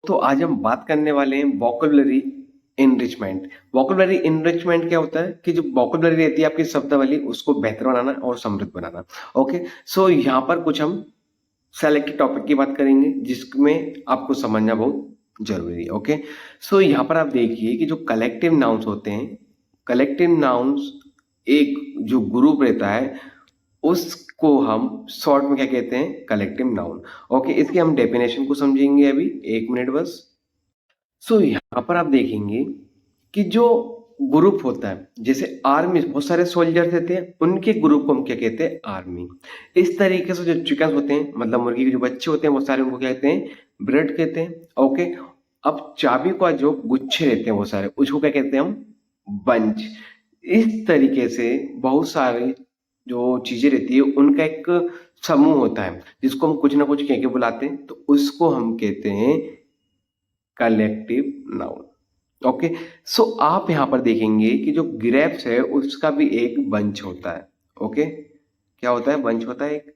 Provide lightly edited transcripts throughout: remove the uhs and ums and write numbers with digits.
तो आज हम बात करने वाले हैं वोकैबुलरी इनरिचमेंट। वोकैबुलरी इनरिचमेंट क्या होता है कि जो वोकैबुलरी रहती है आपकी शब्दावली उसको बेहतर बनाना और समृद्ध बनाना। ओके, सो यहाँ पर कुछ हम सेलेक्टेड टॉपिक की बात करेंगे जिसमें आपको समझना बहुत जरूरी है। ओके, सो यहाँ पर आप देखिए कि जो कलेक्टिव नाउन्स होते हैं, कलेक्टिव नाउन्स एक जो ग्रुप रहता है उसको हम शॉर्ट में क्या कहते हैं, कलेक्टिव नाउन। ओके, इसकी हम डेफिनेशन को समझेंगे अभी, एक मिनट बस। सो यहाँ पर आप देखेंगे कि जो ग्रुप होता है, जैसे आर्मी बहुत सारे सोल्जर्स रहते हैं, उनके ग्रुप को हम क्या कहते हैं, आर्मी। इस तरीके से जो चिकन होते हैं, मतलब मुर्गी के जो बच्चे होते हैं, वो सारे उनको क्या कहते हैं, ब्रेड कहते हैं। ओके, अब चाबी का जो गुच्छे रहते हैं वो सारे, उसको क्या कहते हैं हम, बंच। इस तरीके से बहुत सारे जो चीजें रहती है उनका एक समूह होता है जिसको हम कुछ ना कुछ कह के बुलाते हैं, तो उसको हम कहते हैं कलेक्टिव नाउन। ओके, सो आप यहां पर देखेंगे कि जो ग्रेप्स है उसका भी एक बंच होता है। ओके, क्या होता है, बंच होता है एक।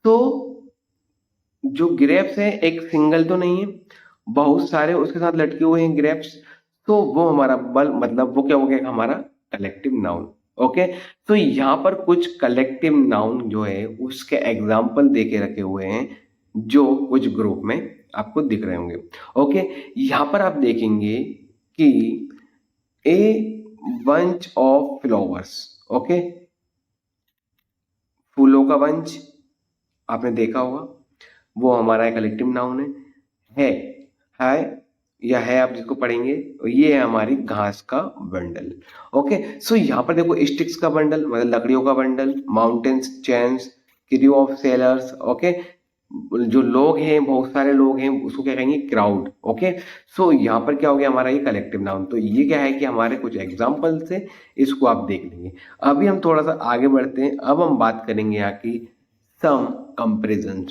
तो जो ग्रेप्स है एक सिंगल तो नहीं है, बहुत सारे उसके साथ लटके हुए हैं ग्रेप्स, तो वो हमारा बल मतलब वो क्या हो गया, हमारा कलेक्टिव नाउन। ओके, तो यहाँ पर कुछ कलेक्टिव नाउन जो है उसके एग्जाम्पल दे के रखे हुए हैं जो कुछ ग्रुप में आपको दिख रहे होंगे। ओके, यहाँ पर आप देखेंगे कि a bunch of flowers. Okay, फूलों का बंच आपने देखा होगा, वो हमारा कलेक्टिव नाउन है। है या है, आप जिसको पढ़ेंगे, ये है हमारी घास का बंडल। ओके, सो यहाँ पर देखो, स्टिक्स का बंडल मतलब लकड़ियों का bundle, mountains chains, crew of sellers. Okay, जो लोग हैं, बहुत सारे लोग हैं, उसको क्या कहेंगे, क्राउड। ओके, सो यहाँ पर क्या हो गया हमारा ये कलेक्टिव नाउन। तो ये क्या है कि हमारे कुछ एग्जाम्पल से इसको आप देख लेंगे। अभी हम थोड़ा सा आगे बढ़ते हैं, अब हम बात करेंगे यहाँ की सम कंपेरिजन।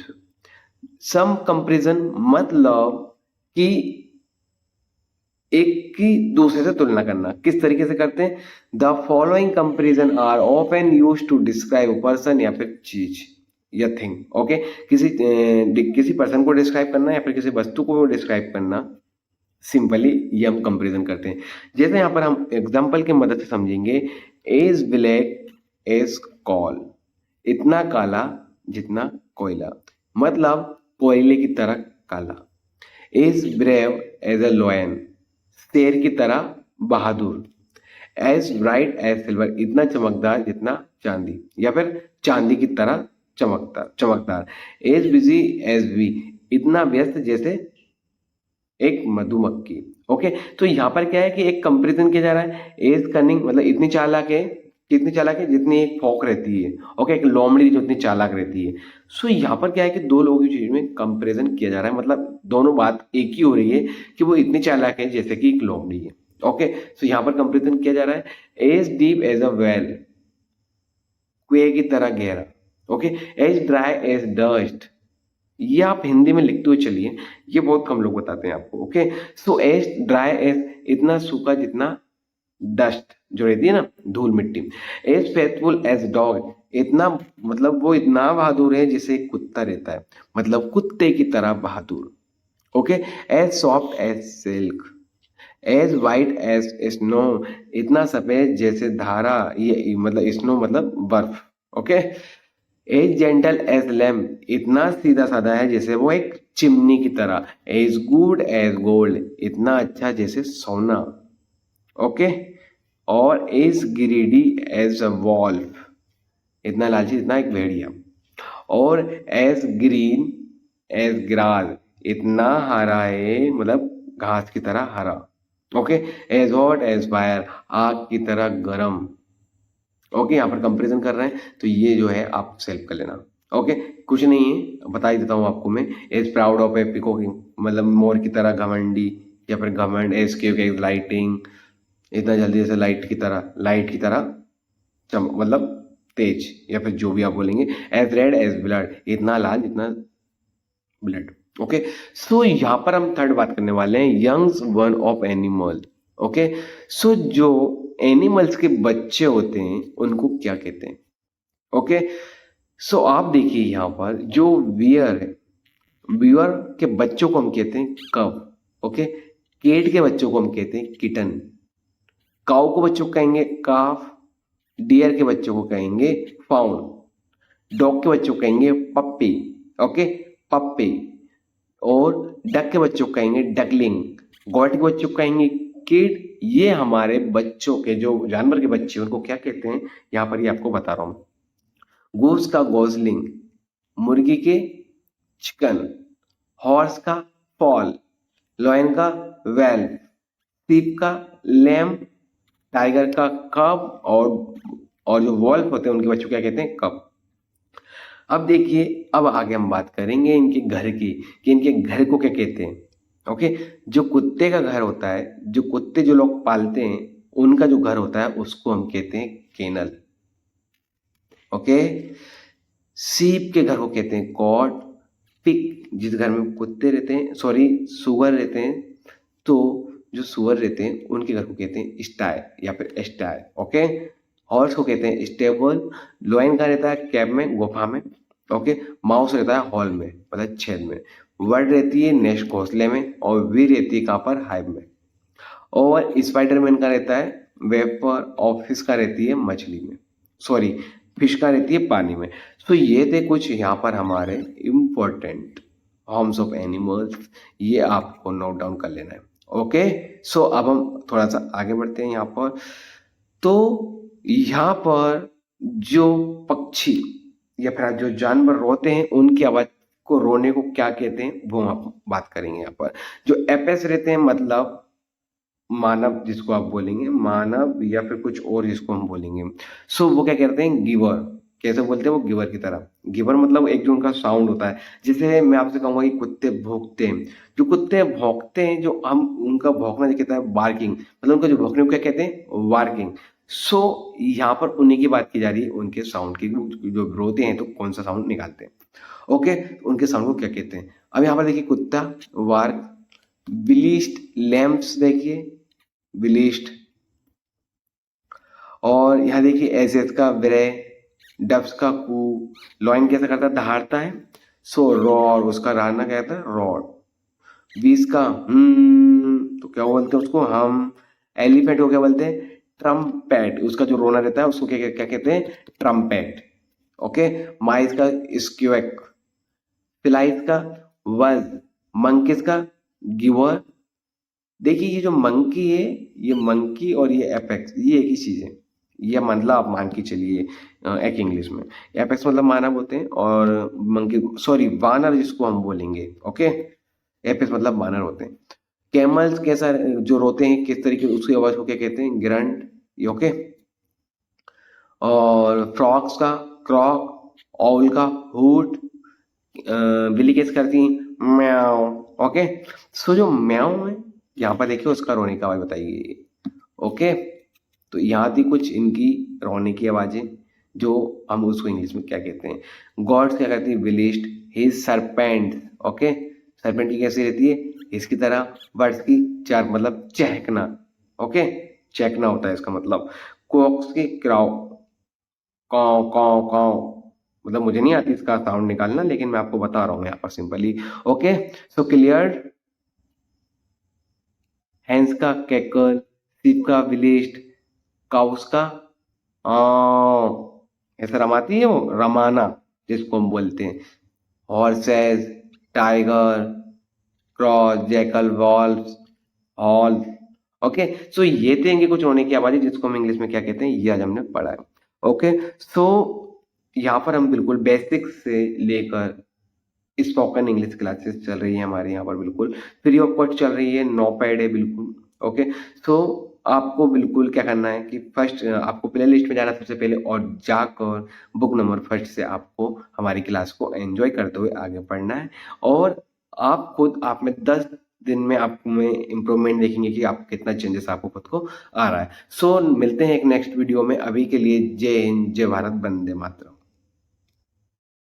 सम कंपेरिजन मतलब कि एक की दूसरे से तुलना करना। किस तरीके से करते हैं, the following comparison are often use to describe a person या फिर चीज या थिंग। ओके, किसी पर्सन को डिस्क्राइब करना या फिर किसी वस्तु को डिस्क्राइब करना, सिंपली ये हम कंपेरिजन करते हैं। जैसे यहाँ पर हम एग्जांपल की मदद से समझेंगे, एज ब्लैक एज कॉल, इतना काला जितना कोयला, मतलब कोयले की तरह काला। As brave as a lion, शेर की तरह बहादुर। एज ब्राइट एज सिल्वर, इतना चमकदार जितना चांदी, या फिर चांदी की तरह चमकदार चमकदार। एज बिजी एज वी, इतना व्यस्त जैसे एक मधुमक्खी। ओके, तो यहाँ पर क्या है कि एक कंपेरिजन किया जा रहा है। एज कनिंग मतलब इतनी चालाक है, कितनी चालाक है, जितनी एक फॉक रहती है। ओके, एक लोमड़ी जो इतनी चालाक रहती है। सो यहाँ पर क्या है कि दो लोगों की चीज में कंपेरिजन किया जा रहा है, मतलब दोनों बात एक ही हो रही है कि वो इतनी चालाक है जैसे कि एक लोमड़ी है। ओके, सो यहाँ पर कंपेरिजन किया जा रहा है। As deep as a well, कुएं की तरह गहरा। Okay, as dry as dust, ये आप हिंदी में लिखते हुए चलिए, ये बहुत कम लोग बताते हैं आपको। Okay, so as dry as, इतना सूखा जितना डस्ट जो रहती है ना, धूल मिट्टी। एज फेथफुल एज डॉग, इतना मतलब वो इतना बहादुर है जैसे एक कुत्ता रहता है, मतलब कुत्ते की तरह बहादुर। Okay, as soft as silk, as white as snow, इतना सफेद जैसे धारा, ये मतलब स्नो मतलब बर्फ। Okay, as gentle as lamp, इतना सीधा साधा है जैसे वो एक चिमनी की तरह। एज गुड एज गोल्ड, इतना अच्छा जैसे सोना। ओके, और as greedy as a wolf, इतना लालची इतना एक भेड़िया। और एज ग्रीन एज ग्रास, इतना हरा है मतलब घास की तरह हरा। Okay, as hot as fire, आग की तरह गरम। ओके, यहाँ पर कंपैरिजन कर रहे हैं, तो ये जो है आप सेल्फ कर लेना। ओके, कुछ नहीं है, बता ही देता हूँ आपको मैं। एज प्राउड ऑफ ए पीकॉकिंग, मतलब मोर की तरह घमंडी, या फिर घमंड। एज के लाइटिंग, इतना जल्दी जैसे लाइट की तरह मतलब तेज, या फिर जो भी आप बोलेंगे। एज रेड एज ब्लड, इतना लाल जितना ब्लड। ओके, सो यहाँ पर हम थर्ड बात करने वाले हैं, youngs one of animal. Okay, so जो एनिमल्स के बच्चे होते हैं उनको क्या कहते हैं। ओके, सो आप देखिए यहाँ पर जो बियर है, बियर के बच्चों को हम कहते हैं कव। ओके, केट के बच्चों को हम कहते हैं किटन, काऊ को बच्चों को कहेंगे काफ, डियर के बच्चों को कहेंगे फाउन, डॉग के बच्चों को कहेंगे पप्पी, ओके, पप्पी, और डक के बच्चों को कहेंगे डकलिंग, गॉट के बच्चों को कहेंगे किड। ये हमारे बच्चों के जो जानवर के बच्चे उनको क्या कहते हैं, यहाँ पर ये आपको बता रहा हूँ। गूस का गोजलिंग, मुर्गी के चिकन, हॉर्स का फॉल, लॉयन का वेल, सीप का लैम, टाइगर का कब, और जो वॉल्फ होते हैं उनके बच्चों क्या कहते हैं कब। अब देखिए, अब आगे हम बात करेंगे इनके घर की, कि इनके घर को क्या कहते हैं। ओके, जो कुत्ते का घर होता है, जो कुत्ते जो लोग पालते हैं उनका जो घर होता है उसको हम कहते हैं केनल। ओके, सीप के घर को कहते हैं कॉट, पिग जिस घर में कुत्ते रहते हैं, सॉरी सुअर रहते हैं, तो जो सुअर रहते हैं उनके घर को कहते हैं स्टाय या फिर एस्टाय। ओके, हॉर्स को कहते हैं स्टेबल, लॉयन का रहता है कैब में, गुफा में। ओके, माउस रहता है हॉल में, मतलब छेद में, वर्ड रहती है नेस्ट घोंसले में, और वी रहती है कहाँ पर, हाइव में। और स्पाइडरमैन का रहता है वेब पर, ऑफिस का रहती है मछली में, सॉरी फिश का रहती है पानी में। तो ये थे कुछ यहाँ पर हमारे इम्पोर्टेंट होम्स ऑफ एनिमल्स, ये आपको नोट डाउन कर लेना है। ओके, सो अब हम थोड़ा सा आगे बढ़ते हैं यहाँ पर। तो यहाँ पर जो पक्षी या फिर जो जानवर रोते हैं उनकी आवाज को, रोने को क्या कहते हैं, वो हम बात करेंगे यहाँ पर। जो एपेस रहते हैं मतलब मानव, जिसको आप बोलेंगे मानव या फिर कुछ और जिसको हम बोलेंगे, सो वो क्या कहते हैं गिवर। कैसे बोलते हैं वो, गिवर की तरह। गिवर मतलब एक जो उनका साउंड होता है, जैसे मैं आपसे कहूंगा कि कुत्ते भौंकते हैं, जो कुत्ते भौंकते हैं, जो हम उनका भौंकना जो कहता है बार्किंग, मतलब उनका जो भौंकने को क्या कहते हैं, वार्किंग। सो यहाँ पर उन्हीं की बात की जा रही है, उनके साउंड की, जो रोते हैं तो कौन सा साउंड निकालते हैं। ओके, उनके साउंड को क्या कहते हैं। अब यहाँ पर देखिए कुत्ता वार्क, बिलीस्ट लैम्प्स, देखिए बिलीस्ट, और यहाँ देखिए एजेस का ब्रे, डब्स का कू, लॉइन कैसा करता है, दहाड़ता है, सो रॉर, उसका राना क्या कहता है, रॉर। बीस का तो क्या बोलते हैं उसको हम, एलिफेंट को क्या बोलते हैं, ट्रम्पेट, उसका जो रोना रहता है उसको क्या क्या कहते हैं, ट्रम्पेट। ओके, माइस का स्क्वेक, फिलाइस का वज, मंकीज का गिवर। देखिए ये जो मंकी है, ये मंकी और ये एपेक्स, ये एक ही चीज है, ये मतलब आप मान के चलिए एक इंग्लिश में। एपेक्स मतलब मानव होते हैं, और मंकी, सॉरी वानर जिसको हम बोलेंगे। ओके, एपेक्स मतलब वानर होते हैं। कैमल्स कैसा जो रोते हैं किस तरीके, उसकी आवाज को क्या कहते हैं, ग्रंट। ओके, और फ्रॉक्स का क्रॉक, ऑल का हूट, बिल्ली कैसे करती हैं, म्याओ। ओके, सो जो म्याओ है यहाँ पर देखिए उसका रोने की आवाज बताइए। ओके, तो यहाँ थी कुछ इनकी रोने की आवाजें, जो हम उसको इंग्लिश में क्या कहते हैं। गॉड्स क्या कहती है, विलिस्ट, हिज सरपेंट। ओके, सरपेंट की कैसी रहती है, इसकी तरह। बर्ड्स की चार मतलब चहकना। ओके, चहकना होता है इसका मतलब। कॉक्स की क्राउ, काव काव काव, मतलब मुझे नहीं आती इसका साउंड निकालना, लेकिन मैं आपको बता रहा हूँ यहाँ पर simply. Okay, so clear. Hens का कैकल, सीप का विलिस्ट, काउस का ऐसा रमाती है वो, रमाना जिसको हम बोलते हैं। Horses, tiger, crows, jackal, wolves, hall. Okay, so ये थे इनके कुछ होने की आवाजें, जिसको हम इंग्लिश में क्या कहते हैं, ये आज हमने पढ़ा है। ओके, सो यहाँ पर हम बिल्कुल बेसिक से लेकर स्पोकन इंग्लिश क्लासेस चल रही है हमारे यहाँ पर, बिल्कुल फ्री ऑफ कॉस्ट चल रही है, नो पेड है बिल्कुल। ओके, सो आपको बिल्कुल क्या करना है कि फर्स्ट आपको प्ले लिस्ट में जाना सबसे पहले, और जाकर बुक नंबर फर्स्ट से आपको हमारी क्लास को एंजॉय करते हुए आगे पढ़ना है। और आप खुद आप में 10 दिन में आप में इम्प्रूवमेंट देखेंगे कि आप कितना चेंजेस आपको खुद को आ रहा है। सो मिलते हैं एक नेक्स्ट वीडियो में, अभी के लिए जय हिंद, जय भारत, वंदे मातरम।